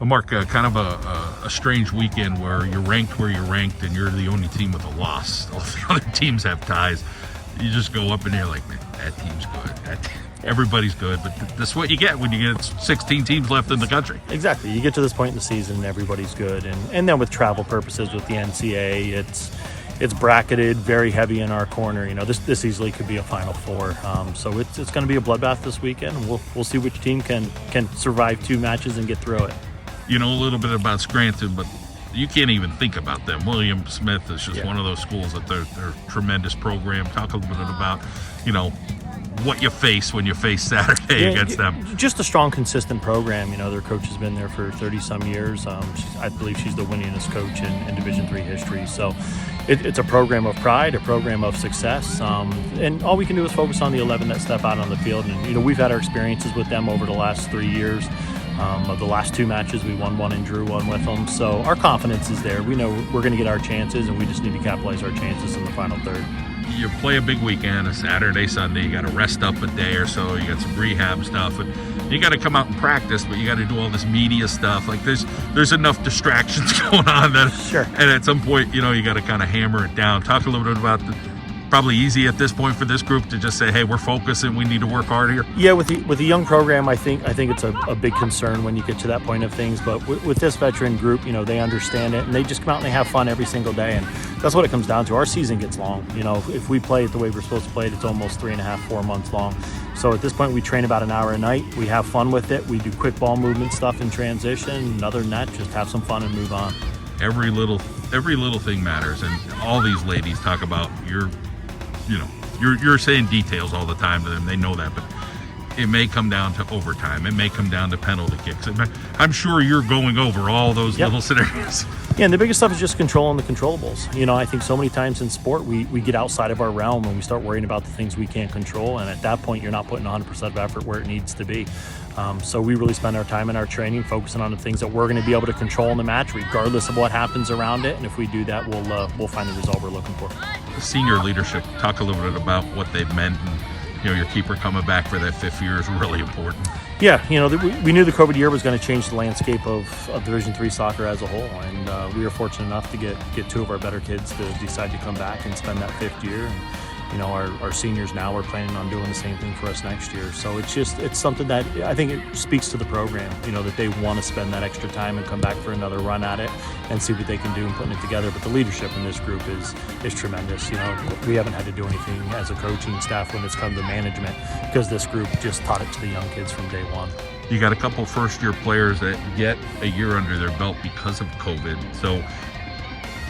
Well, Mark, kind of a strange weekend where you're ranked and you're the only team with a loss. All the other teams have ties. You just go up and you're like, man, that team's good. Everybody's good, but that's what you get when you get 16 teams left in the country. Exactly. You get to this point in the season and everybody's good. And then with travel purposes with the NCAA, it's bracketed very heavy in our corner. You know, this easily could be a Final Four. So it's going to be a bloodbath this weekend. And we'll see which team can survive two matches and get through it. You know a little bit about Scranton, but you can't even think about them. William Smith is just one of those schools that they're a tremendous program. Talk a little bit about, what you face when you face Saturday against them. Just a strong, consistent program. You know, their coach has been there for 30-some years. I believe she's the winningest coach in Division III history. So it's a program of pride, a program of success. And all we can do is focus on the 11 that step out on the field. And, we've had our experiences with them over the last 3 years. Of the last two matches, we won one and drew one with them. So our confidence is there. We know we're going to get our chances, and we just need to capitalize our chances in the final third. You play a big weekend, a Saturday, Sunday. You got to rest up a day or so. You got some rehab stuff, and you got to come out and practice. But you got to do all this media stuff. Like there's enough distractions going on that. Sure. And at some point, you got to kind of hammer it down. Talk a little bit about probably easy at this point for this group to just say, hey, we're focused and we need to work hard here. Yeah, with the young program, I think it's a big concern when you get to that point of things. But with this veteran group, they understand it and they just come out and they have fun every single day. And that's what it comes down to. Our season gets long. If we play it the way we're supposed to play it, it's almost 3.5, 4 months long. So at this point, we train about an hour a night. We have fun with it. We do quick ball movement stuff in transition. And other than that, just have some fun and move on. Every little thing matters. And all these ladies talk about you're saying details all the time to them. They know that, but it may come down to overtime. It may come down to penalty kicks. I'm sure you're going over all those little scenarios. Yeah, and the biggest stuff is just controlling the controllables. I think so many times in sport, we get outside of our realm and we start worrying about the things we can't control. And at that point, you're not putting 100% of effort where it needs to be. So we really spend our time in our training focusing on the things that we're going to be able to control in the match, regardless of what happens around it. And if we do that, we'll find the result we're looking for. Senior leadership, talk a little bit about what they've meant. And, your keeper coming back for that fifth year is really important. Yeah, we knew the COVID year was going to change the landscape of Division III soccer as a whole, and we were fortunate enough to get two of our better kids to decide to come back and spend that fifth year. And, our seniors now are planning on doing the same thing for us next year. So it's something that I think it speaks to the program, that they want to spend that extra time and come back for another run at it and see what they can do in putting it together. But the leadership in this group is tremendous. We haven't had to do anything as a coaching staff when it's come to management because this group just taught it to the young kids from day one. You got a couple first-year players that get a year under their belt because of COVID. So,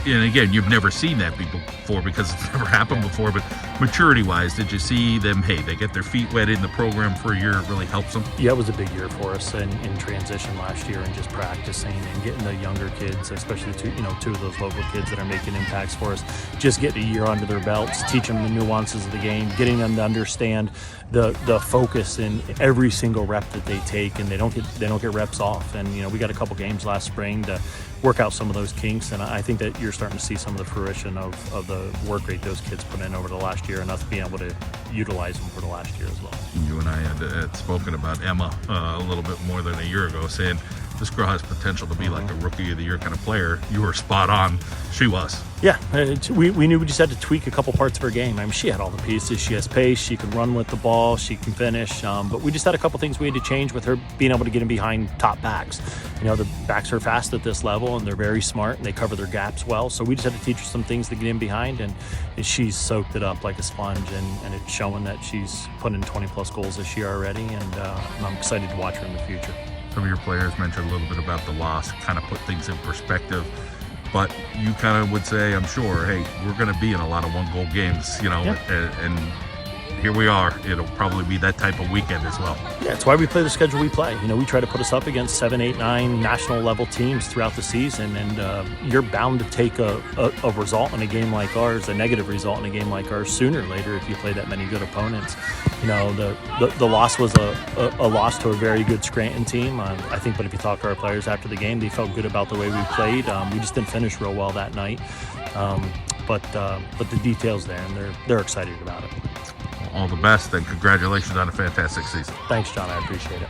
and again, you've never seen that before because it's never happened before, but maturity-wise, did you see them, they get their feet wet in the program for a year, it really helps them? Yeah, it was a big year for us in transition last year and just practicing and getting the younger kids, especially two of those local kids that are making impacts for us, just getting a year under their belts, teaching them the nuances of the game, getting them to understand the focus in every single rep that they take, and they don't get reps off. And we got a couple games last spring to work out some of those kinks, and I think that you're starting to see some of the fruition of the work rate those kids put in over the last year and us being able to utilize them for the last year as well. You and I had spoken about Emma a little bit more than a year ago, saying this girl has potential to be like a rookie of the year kind of player. You were spot on. She was. Yeah, we knew we just had to tweak a couple parts of her game. I mean, she had all the pieces. She has pace. She can run with the ball. She can finish. But we just had a couple things we had to change with her being able to get in behind top backs. The backs are fast at this level, and they're very smart, and they cover their gaps well. So we just had to teach her some things to get in behind, and she's soaked it up like a sponge, and it's showing that she's put in 20-plus goals this year already, and I'm excited to watch her in the future. Some of your players mentioned a little bit about the loss, kind of put things in perspective. But you kind of would say, I'm sure, hey, we're going to be in a lot of one-goal games, and here we are. It'll probably be that type of weekend as well. Yeah, it's why we play the schedule we play. We try to put us up against 7, 8, 9 national level teams throughout the season, and you're bound to take a result in a game like ours, a negative result in a game like ours sooner or later if you play that many good opponents. The loss was a loss to a very good Scranton team. I think, but if you talk to our players after the game, they felt good about the way we played. We just didn't finish real well that night, but the details there, and they're excited about it. All the best, and congratulations on a fantastic season. Thanks, John. I appreciate it.